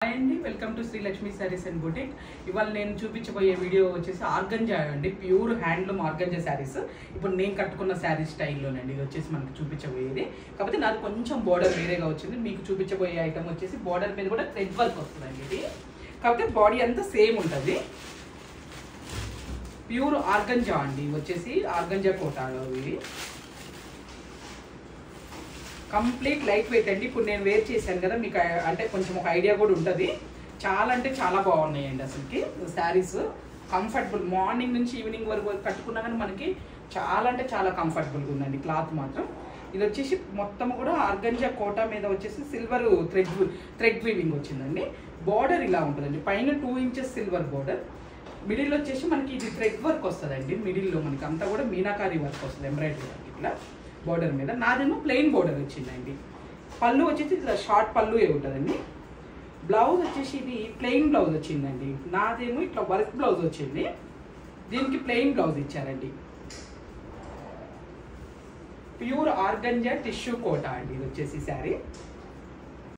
Hi అండి, welcome to Shri Lakshmi Sarees and boutique. ఇవాళ నేను చూపించబోయే వీడియో వచ్చేసి ఆర్గంజా అండి, ప్యూర్ హ్యాండ్లూమ్ ఆర్గంజా శారీస్. ఇప్పుడు నేను కట్టుకున్న శారీ స్టైల్లోనండి ఇది వచ్చేసి మనకు చూపించబోయేది. కాకపోతే నాది కొంచెం బోర్డర్ వేరేగా వచ్చింది. మీకు చూపించబోయే ఐటమ్ వచ్చేసి బోర్డర్ మీద కూడా థ్రెడ్ వర్క్ వస్తుందండి ఇది. కాకపోతే బాడీ అంతా సేమ్ ఉంటుంది. ప్యూర్ ఆర్గంజా అండి, వచ్చేసి ఆర్గంజా కోటాలో ఇవి కంప్లీట్ లైట్ వెయిట్ అండి. ఇప్పుడు నేను వేర్ చేశాను కదా, మీకు అంటే కొంచెం ఒక ఐడియా కూడా ఉంటుంది. చాలా అంటే చాలా బాగున్నాయండి అసలుకి శారీస్. కంఫర్టబుల్, మార్నింగ్ నుంచి ఈవినింగ్ వరకు కట్టుకున్నా కానీ మనకి చాలా అంటే చాలా కంఫర్టబుల్గా ఉందండి. క్లాత్ మాత్రం ఇది వచ్చేసి మొత్తం కూడా ఆర్గంజా కోటా మీద వచ్చేసి సిల్వర్ థ్రెడ్ వీవింగ్ వచ్చిందండి. బార్డర్ ఇలా ఉంటుందండి, పైన 2 ఇంచెస్ సిల్వర్ బార్డర్, మిడిల్ వచ్చేసి మనకి ఇది థ్రెడ్ వర్క్ వస్తుందండి. మిడిల్లో మనకి అంతా కూడా మీనాకారీ వర్క్ వస్తుంది, ఎంబ్రాయిడరీ వర్క్ ఇట్లా బోర్డర్ మీద. నాదేమో ప్లెయిన్ బోర్డర్ వచ్చిందండి. పళ్ళు వచ్చేసి ఇట్లా షార్ట్ పళ్ళు ఉంటుందండి. బ్లౌజ్ వచ్చేసి ఇది ప్లెయిన్ బ్లౌజ్ వచ్చిందండి. నాదేమో ఇట్లా వర్క్ బ్లౌజ్ వచ్చింది, దీనికి ప్లెయిన్ బ్లౌజ్ ఇచ్చారండి. ప్యూర్ ఆర్గంజా టిష్యూ కోటా అండి ఇది వచ్చేసి శారీ.